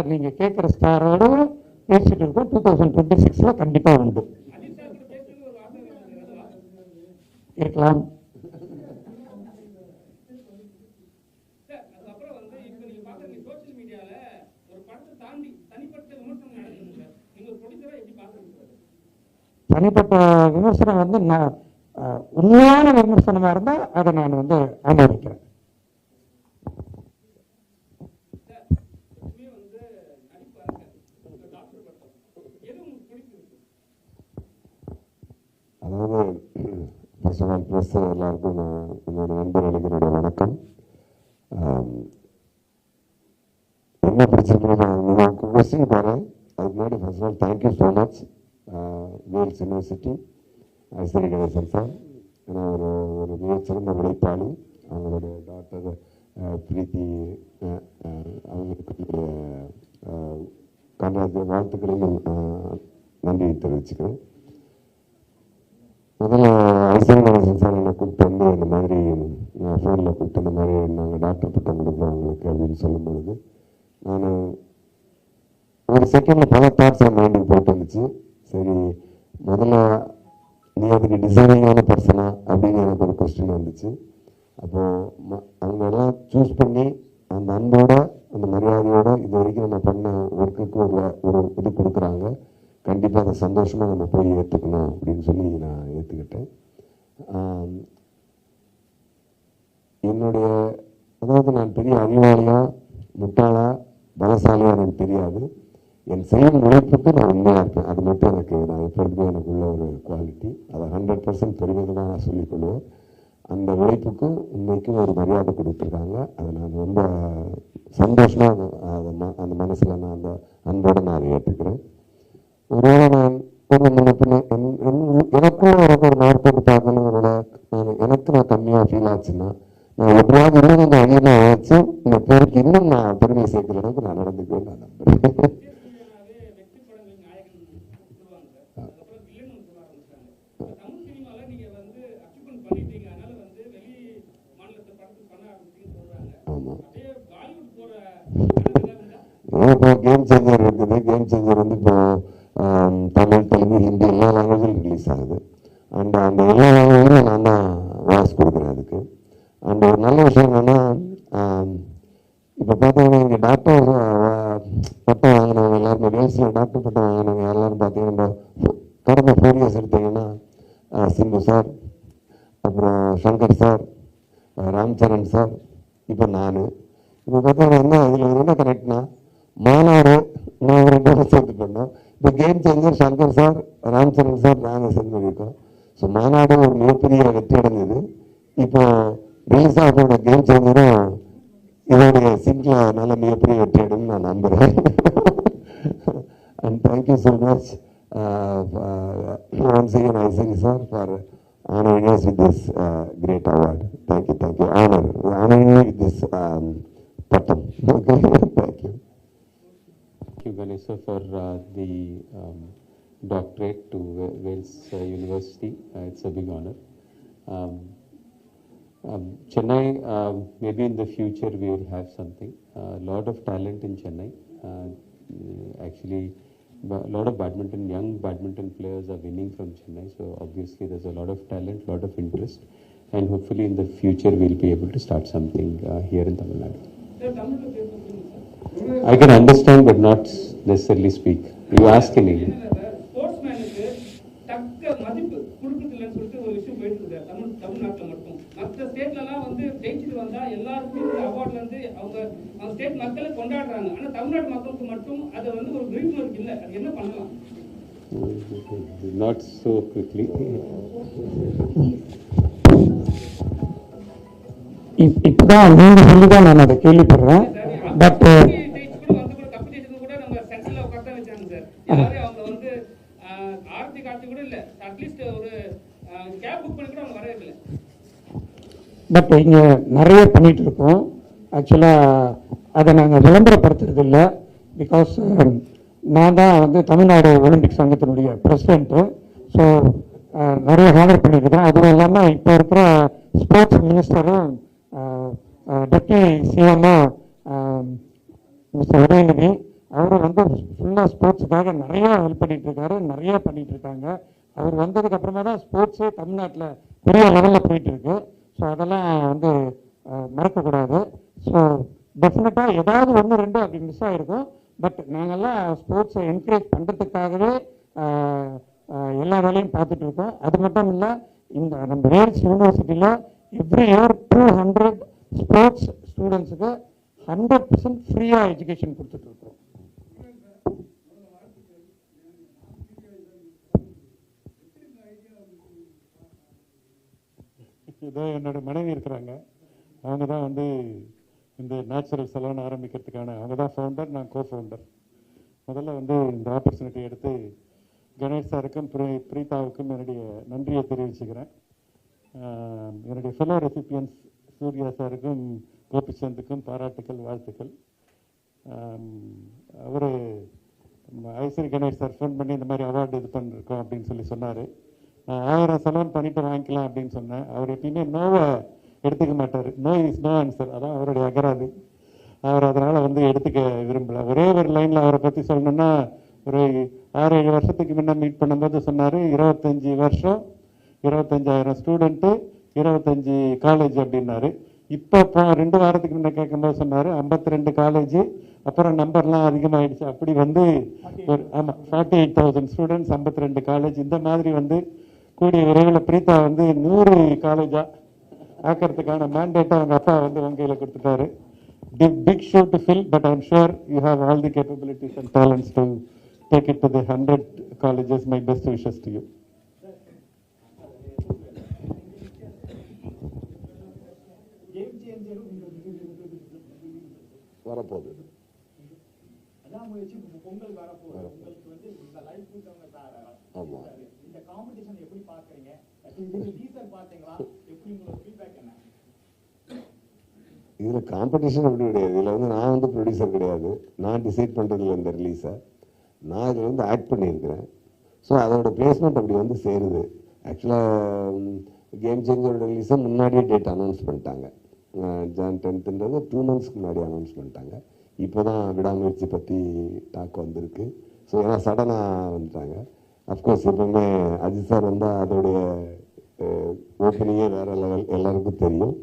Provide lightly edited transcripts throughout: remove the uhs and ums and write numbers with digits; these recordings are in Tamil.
நீங்கள் கேட்குற ஸ்டாரோட பேசிட்டு இருக்கோம். 2026 கண்டிப்பாக உண்டு இருக்கலாம். தனிப்பட்ட விமர்சனம் வந்து நான் உண்மையான விமர்சனமாக இருந்தால் அதை நான் வந்து ஆதரிக்கிறேன். அதாவது ஃபர்ஸ்ட் ஆஃப் ஆல் ப்ரெஸ் எல்லாருக்கும் என்னோட நண்பர் அழைக்கிறோட வணக்கம். என்ன பிடிச்சிருக்கீங்க நான் கொஸ்டின் போகிறேன். அதுக்கு முன்னாடி first of all thank you so much Vels university Aishwari Ganesan sir. ஏன்னா ஒரு மிகச்சிறந்த உழைப்பாளி. அவங்களுடைய டாக்டர் பிரீத்தி அவங்களுக்கு வாழ்த்துக்களையும் நன்றி தெரிவிச்சுக்கிறேன். முதல்ல ஐஸ்வரி கணேசன் சார் என்னை கூப்பிட்டு வந்து இந்த மாதிரி ஃபோனில் கூப்பிட்டு இந்த மாதிரி நாங்கள் டாக்டர் பட்டம் கொடுக்குறோம் அவங்களுக்கு அப்படின்னு சொல்லும் பொழுது நான் ஒரு செகண்டில் பல தாட்ஸ் என் மைண்டுக்கு போட்டு வந்துச்சு. சரி, முதல்ல நீ அதுக்கு டிசைனிங்கான பர்சனா அப்படின்னு எனக்கு ஒரு கொஸ்டின் வந்துச்சு. அப்போது அவங்க எல்லாம் சூஸ் பண்ணி அந்த அன்போட அந்த மரியாதையோட இது வரைக்கும் நம்ம பண்ண ஒர்க்குக்கு ஒரு இது கொடுக்குறாங்க. கண்டிப்பாக அதை சந்தோஷமாக நம்ம போய் ஏற்றுக்கணும் அப்படின்னு சொல்லி நான் ஏற்றுக்கிட்டேன். என்னுடைய அதாவது நான் பெரிய அறிவாளியா முட்டாளா பலசாலியாக எனக்கு தெரியாது. என் செய்யும் உழைப்புக்கு நான் உண்மையாக இருப்பேன். அது மட்டும் எனக்கு நான் எப்பொழுதுமே எனக்குள்ள ஒரு குவாலிட்டி. அதை 100% பெருமிதமாக நான் சொல்லிக்கொள்வேன். அந்த உழைப்புக்கு உண்மைக்கும் ஒரு மரியாதை கொடுத்துருக்காங்க. அதை நான் ரொம்ப சந்தோஷமாக அந்த மனசில் நான் அந்த அன்போடு நான் அதை ஏற்றுக்கிறேன். ஒருவேளை நான் எனக்குள்ள எனக்கு ஒரு நாற்பது பார்க்கணுங்கிறத எனக்கு நான் கம்மியாக ஃபீல் ஆச்சுன்னா நான் எப்படியாவது இன்னும் கொஞ்சம் அதிகமாக வச்சு இந்த பேருக்கு இன்னும் நான் பெருமை சேர்க்கிற அளவுக்கு நான் நடந்துக்குவேன் நான் நம்புறேன். ஆமாம், இப்போ கேம் சேஞ்சர் இருக்குது. கேம் சேஞ்சர் வந்து இப்போ தமிழ், தெலுங்கு, ஹிந்தி எல்லா லாங்குவேஜும் ரிலீஸ் ஆகுது. அண்ட் அந்த எல்லா லாங்குவேஜும் நான் தான் வாய்ஸ் கொடுக்குறேன் அதுக்கு. அண்ட் ஒரு நல்ல விஷயம் என்னென்னா இப்போ பார்த்தீங்கன்னா இங்கே டாக்டர் பட்டம் வாங்கினவங்க எல்லாருமே வேல்ஸில் டாக்டர் பட்டம் வாங்கினவங்க எல்லோரும் பார்த்தீங்கன்னா கடந்த 4 இயர்ஸ் எடுத்தீங்கன்னா சிம்பு சார், அப்புறம் சங்கர் சார், ராம்சரண் சார், இப்போ நான். இப்போ பார்த்தீங்கன்னா என்ன இதில் என்ன கனெக்ட்னா மாநாடு நான் 2 பேரும் சேர்த்து பண்ணோம். இப்போ game changer Shankar sir, Ram Charan sir, நாங்கள் சேர்ந்து பண்ணியிருக்கோம். ஸோ மாநாடு ஒரு மிகப்பெரிய வெற்றி அடைஞ்சது. இப்போ ரிலீஸ் ஆகிற கேம் சேஞ்சரும் இதோடைய சிங்கில் நல்ல மிகப்பெரிய வெற்றி அடைன்னு நான் நம்புகிறேன். And thank you so much once again Aisari sir for honoring us with this great award. Thank you, honoring me with this pattam. Okay, thank you. Thank you, Ganesha, for the doctorate to Wales University. It's a big honor. Chennai, maybe in the future we will have something. A lot of talent in Chennai. Actually, a lot of young badminton players are winning from Chennai. So obviously there's a lot of talent, lot of interest. And hopefully in the future we'll be able to start something here in Tamil Nadu. I can understand but not necessarily speak. You ask in English. மற்ற ஸ்டேட்லலாம் வந்து ஜெயிச்சுட்டு வந்தால் எல்லாருக்குமே இந்த அவார்ட்லேருந்து அவங்க ஸ்டேட் மக்களை கொண்டாடுறாங்க. ஆனால் தமிழ்நாட்டு மக்களுக்கு மட்டும் அதை வந்து ஒரு விழிப்புணர்வு இல்லை. அது என்ன பண்ணலாம்? Not so quickly. இப்போதான் நீங்கள் சொல்லி தான் நான் அதை கேள்விப்படுறேன். பட் கப்பு ஜெயிச்சது கூட நம்ம சென்டரில் உட்காந்து வச்சாங்க சார். யாரும் அவங்க வந்து ஆரத்தி காட்சி கூட இல்லை. அட்லீஸ்ட் ஒரு கேப் புக் பண்ணி கூட அவங்க வரவே இல்லை. பட் இங்கே நிறைய பண்ணிகிட்டு இருக்கோம். ஆக்சுவலாக அதை நாங்கள் விளம்பரப்படுத்துறது இல்லை. பிகாஸ் நான் தான் வந்து தமிழ்நாடு ஒலிம்பிக் சங்கத்தினுடைய பிரசிடென்ட்டு. ஸோ நிறைய ஹேண்டல் பண்ணியிருக்கிறேன். அதுவும் இல்லாமல் இப்போ இருக்கிற ஸ்போர்ட்ஸ் மினிஸ்டரும் டெப்டி சிஎம்மும் மிஸ்டர் உதயநிதி அவர் வந்து ஃபுல்லாக ஸ்போர்ட்ஸுக்காக நிறையா ஹெல்ப் பண்ணிட்டு இருக்காரு, நிறையா பண்ணிட்டு இருக்காங்க. அவர் வந்ததுக்கு அப்புறமா தான் ஸ்போர்ட்ஸே தமிழ்நாட்டில் பெரிய லெவலில் போயிட்டு இருக்கு. ஸோ அதெல்லாம் வந்து மறக்கக்கூடாது. ஸோ டெஃபினட்டாக ஏதாவது ஒன்று ரெண்டு அப்படி மிஸ் ஆகிருக்கும். பட் நாங்கள்லாம் ஸ்போர்ட்ஸை என்கரேஜ் பண்ணுறதுக்காகவே எல்லா வேலையும் பார்த்துட்டு இருக்கோம். அது மட்டும் இல்லை, இந்த நம்ம வேல்ஸ் யூனிவர்சிட்டியில் எவ்ரி இயர் 200 ஸ்போர்ட்ஸ் ஸ்டூடெண்ட்ஸுக்கு 100% ஃப்ரீயாக எஜுகேஷன் கொடுத்துட்ருக்கோம். இதோ என்னோட மனைவி இருக்கிறாங்க. அவங்க தான் வந்து இந்த நேச்சுரல் சலூன் ஆரம்பிக்கிறதுக்கான அவங்க தான் ஃபவுண்டர், நான் கோ-ஃபவுண்டர். முதல்ல வந்து இந்த ஆப்பர்ச்சுனிட்டி எடுத்து கணேஷ் சாருக்கும் பிரீதாவுக்கும் என்னுடைய நன்றியை தெரிவிச்சுக்கிறேன். என்னுடைய ஃபெலோ ரெசிபியன்ஸ் சூர்யா சாருக்கும் கோபிச்சந்துக்கும் பாராட்டுக்கள், வாழ்த்துக்கள். அவர் ஐஸ்வரி கணேஷ் சார் ஃபோன் பண்ணி இந்த மாதிரி அவார்டு இது பண்ணிருக்கோம் அப்படின்னு சொல்லி சொன்னார். நான் 1000 சலூன் பண்ணிட்டு வாங்கிக்கலாம் அப்படின்னு சொன்னேன். அவர் எப்பயுமே நோவை எடுத்துக்க மாட்டார். நோ இஸ் நோ ஆன்சர், அதான் அவருடைய அகராது. அவர் அதனால் வந்து எடுத்துக்க விரும்பலை. ஒரே ஒரு லைனில் அவரை பற்றி சொல்லணுன்னா, ஒரு 6-7 வருஷத்துக்கு முன்னே மீட் பண்ணும்போது சொன்னார், 25 வருஷம் 25,000 ஸ்டூடெண்ட்டு 25 காலேஜ் அப்படின்னாரு. இப்போ 2 வாரத்துக்கு முன்னே கேட்கும்போது சொன்னார் 52 காலேஜ், அப்புறம் நம்பர்லாம் அதிகமாகிடுச்சு. அப்படி வந்து ஒரு 48,000 ஸ்டூடெண்ட்ஸ் 52 காலேஜ். இந்த மாதிரி வந்து கூடிய விரைவில் பிரீதா வந்து 100 காலேஜாக ஆக்கிறதுக்கான மேண்டேட்டை அவங்க அப்பா வந்து வங்கியில் கொடுத்துட்டாரு. Big shoe to fill, but I'm sure you have all the capabilities and talents to take it to the 100 colleges. My best wishes to you. வரப்போகுது. ஆமாம், இதில் காம்படிஷன் அப்படி கிடையாது. இதில் வந்து நான் வந்து ப்ரொடியூசர் கிடையாது, நான் டிசைட் பண்ணுறதில்ல இந்த ரிலீஸை. நான் இதில் வந்து ஆக்ட் பண்ணியிருக்கிறேன். ஸோ அதோட பிளேஸ்மெண்ட் அப்படி வந்து சேருது. ஆக்சுவலாக கேம் சேஞ்சரோட ரிலீஸை முன்னாடியே டேட் அனௌன்ஸ் பண்ணிட்டாங்க. Jan 10ன்றது 2 monthsக்கு முன்னாடி அனௌன்ஸ் பண்ணிட்டாங்க. இப்போ தான் விடாமுயற்சி பற்றி டாக் வந்திருக்கு. ஸோ ஏன்னா சடனாக வந்துட்டாங்க. அஃப்கோர்ஸ் எப்பவுமே அஜித் சார் வந்தால் அதோடைய ஓப்பனிங்கே வேறு லெவல், எல்லாருக்கும் தெரியும்.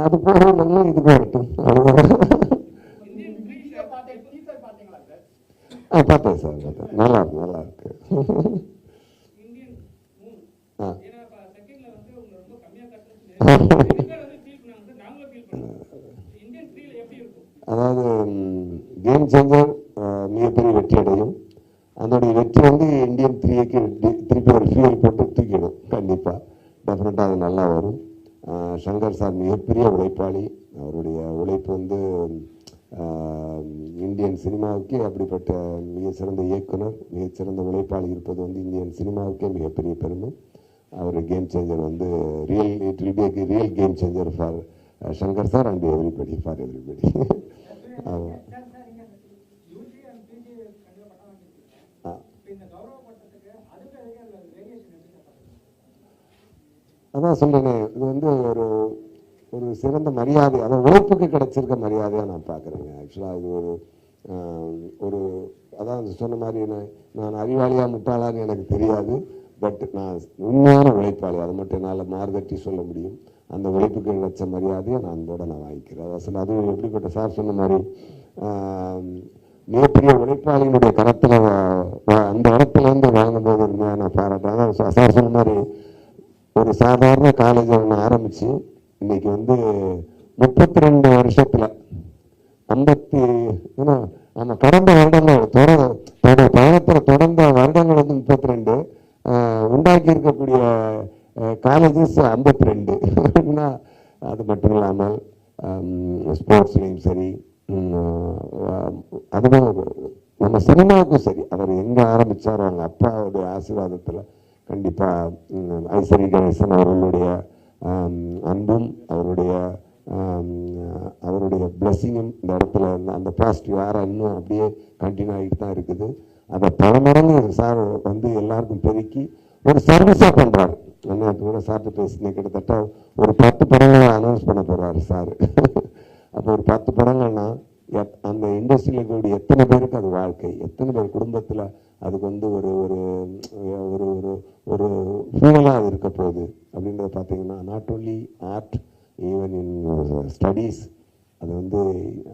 அது போக நல்லா இது வரட்டும். பார்த்தேன் சார், பார்த்தேன். நல்லா இருக்கு, நல்லா இருக்கு. அதாவது கேம் சேஞ்சர் மிகப்பெரிய வெற்றி அடையும். அதோடைய வெற்றி வந்து இந்தியன் 3க்கு திருப்பி ஒரு ஃபியூல் போட்டு தூக்கிடும். கண்டிப்பாக டெஃபினட்டாக அது நல்லா வரும். சங்கர் சார் மிகப்பெரிய உழைப்பாளி. அவருடைய உழைப்பு வந்து இந்தியன் சினிமாவுக்கே அப்படிப்பட்ட மிகச்சிறந்த இயக்குனர், மிகச்சிறந்த உழைப்பாளி இருப்பது வந்து இந்தியன் சினிமாவுக்கே மிகப்பெரிய பெருமை. அவர் கேம் சேஞ்சர் வந்து it will be a real game changer for Shankar sir and everybody, for everybody. அதான் சொல்றேனே, இது வந்து ஒரு சிறந்த மரியாதை, அதான் உழைப்புக்கு கிடைச்சிருக்க மரியாதையாக நான் பார்க்குறேங்க. ஆக்சுவலாக இது ஒரு அதான் சொன்ன மாதிரி நான் அறிவாளியாக முட்டாளான்னு எனக்கு தெரியாது. பட் நான் உண்மையான உழைப்பாளி, அதை மட்டும் என்னால் மாறுதட்டி சொல்ல முடியும். அந்த உழைப்புக்கு கிடைச்ச மரியாதையை நான் அதோட வாங்கிக்கிறேன். அதான் அதுவும் எப்படிப்பட்ட சார் சொன்ன மாதிரி மிகப்பெரிய உழைப்பாளியினுடைய கரத்தில் அந்த இடத்துலேருந்து வாங்கும்போது உண்மையாக நான் பாராட்டுறேன். அதான் சார் சொன்ன மாதிரி ஒரு சாதாரண காலேஜ் ஒன்று ஆரம்பித்து இன்னைக்கு வந்து 32 வருஷத்தில் 50 ஏன்னா நம்ம கடந்த வருடங்கள் பயணத்தில் தொடர்ந்த வருடங்கள் வந்து 32, உண்டாக்கி இருக்கக்கூடிய காலேஜஸ் 52. அது மட்டும் இல்லாமல் ஸ்போர்ட்ஸ்லேயும் சரி, அதுவும் நம்ம சினிமாவுக்கும் சரி, அவர் எங்கே ஆரம்பித்தாரோ அவங்க அப்பாவுடைய ஆசீர்வாதத்தில் கண்டிப்பாக ஐஸ்வரி கணேசன் அவர்களுடைய அன்பும் அவருடைய பிளஸ்ஸிங்கும் இந்த இடத்துல அந்த பாசிட்டிவ் வேற இன்னும் அப்படியே கண்டினியூ ஆகிட்டு தான் இருக்குது. அதை பல மடங்கு சார் வந்து எல்லாருக்கும் பெருக்கி ஒரு சர்வீஸாக பண்ணுறாரு. நான் கூட சார்ட்டு பேசினேன், கிட்டத்தட்ட ஒரு 10 படங்களை அனௌன்ஸ் பண்ண போகிறாரு சார். அப்போ ஒரு 10 படங்கள்னா அந்த இண்டஸ்ட்ரியில் இருக்கக்கூடிய எத்தனை பேருக்கு அது வாழ்க்கை, எத்தனை பேர் குடும்பத்தில் அதுக்கு வந்து ஒரு ஒரு ஒரு ஒரு ஒரு ஃபியூனலாக அது இருக்க போகுது அப்படின்றத பார்த்தீங்கன்னா, not only art, even in studies. அது வந்து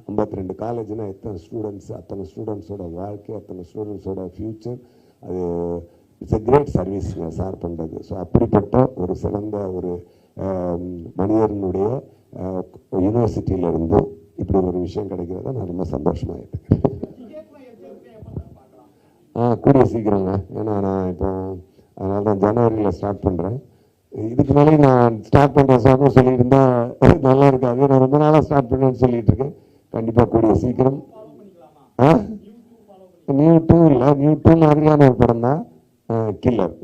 52 காலேஜ்னா எத்தனை ஸ்டூடெண்ட்ஸ், அத்தனை ஸ்டூடெண்ட்ஸோட வாழ்க்கை, அத்தனை ஸ்டூடெண்ட்ஸோட ஃப்யூச்சர், அது it's a great service sir பண்ணுறது. ஸோ அப்படிப்பட்ட ஒரு சிறந்த ஒரு மனிதனுடைய யூனிவர்சிட்டியிலேருந்து இப்படி ஒரு விஷயம் கிடைக்கிறத நான் ரொம்ப சந்தோஷமாக இருக்கேன். கூடிய சீக்கிரங்க. ஏன்னா நான் இப்போ அதனால தான் ஜனவரியில் ஸ்டார்ட் பண்ணுறேன். இதுக்கு மேலே நான் ஸ்டார்ட் பண்ணுற சாங்கும் சொல்லியிருந்தா நல்லா இருக்காது. நான் ரொம்ப நாளாக ஸ்டார்ட் பண்ணுறேன்னு சொல்லிட்டு இருக்கேன். கண்டிப்பாக கூடிய சீக்கிரம். நியூ 2 இல்லை, நியூ 2 மாதிரியான ஒரு படம் தான் கில்லர்.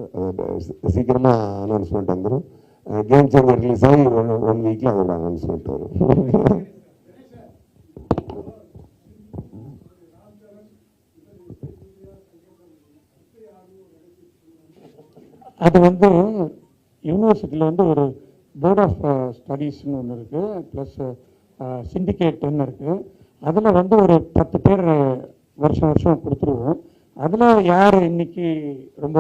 சீக்கிரமாக அனௌன்ஸ்மெண்ட் வந்துடும். கேம் சேஞ்சர் ரிலீஸ் ஆகி 1 வீக்கில் அதோட அனௌன்ஸ்மெண்ட் வரும். அது வந்து யூனிவர்சிட்டியில் வந்து ஒரு போர்ட் ஆஃப் ஸ்டடீஸ்னு ஒன்று இருக்குது, ப்ளஸ் சிண்டிகேட்டுன்னு இருக்குது. அதில் வந்து ஒரு 10 பேர் வருஷம் வருஷம் கொடுத்துருவோம். அதில் யார் இன்னைக்கு ரொம்ப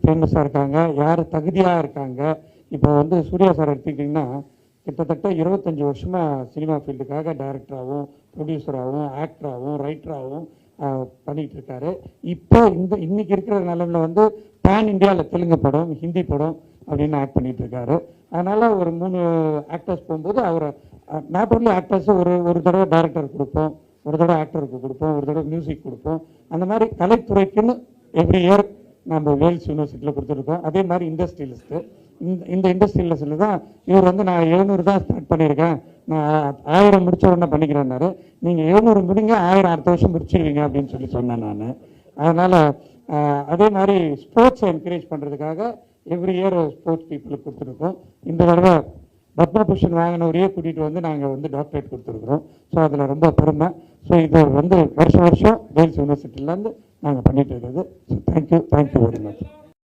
ஃபேமஸாக இருக்காங்க, யார் தகுதியாக இருக்காங்க. இப்போ வந்து சூர்யா சார் எடுத்துக்கிட்டிங்கன்னா கிட்டத்தட்ட 25 வருஷமாக சினிமா ஃபீல்டுக்காக டைரக்டராகவும் ப்ரொடியூசராகவும் ஆக்டராகவும் ரைட்டராகவும் பண்ணிகிட்டு இருக்காரு. இப்போ இன்னைக்கு இருக்கிற நிலைமையில் வந்து பேன் இந்தியாவில் தெலுங்கு படம், ஹிந்தி படம் அப்படின்னு ஆக்ட் பண்ணிட்டு இருக்காரு. அதனால ஒரு 3 ஆக்டர்ஸ் போகும்போது அவரை நாட் ஓன்லி ஆக்டர்ஸ் ஒரு தடவை டைரக்டர் கொடுப்போம், ஒரு தடவை ஆக்டருக்கு கொடுப்போம், ஒரு தடவை மியூசிக் கொடுப்போம். அந்த மாதிரி கலைத்துறைக்குன்னு எவ்ரி இயர் நம்ம வேல்ஸ் யூனிவர்சிட்டியில் கொடுத்துருக்கோம். அதே மாதிரி இண்டஸ்ட்ரியலிஸ்ட்டு, இந்த இண்டஸ்ட்ரியலிஸ்டில் தான் இவர் வந்து நான் 700 தான் ஸ்டார்ட் பண்ணியிருக்கேன், நான் 1000 முடிச்ச உடனே பண்ணிக்கிறேன்னாரு. நீங்கள் 700 முடிங்க, 1000 அடுத்த வருஷம் முடிச்சிருவீங்க அப்படின்னு சொன்னேன் நான். அதனால் அதே மாதிரி ஸ்போர்ட்ஸை என்கரேஜ் பண்ணுறதுக்காக எவ்ரி இயர் ஸ்போர்ட்ஸ் பீப்புளுக்கு கொடுத்துருக்கோம். இந்த தடவை பத்மபூஷன் வாங்கினவரையே கூட்டிகிட்டு வந்து நாங்கள் வந்து டாக்டரேட் கொடுத்துருக்குறோம். ஸோ அதில் ரொம்ப பெருமை. ஸோ இது வந்து வருஷம் வருஷம் வேல்ஸ் யூனிவர்சிட்டியிலேருந்து நாங்கள் பண்ணிட்டு இருக்கிறது. So thank you very much.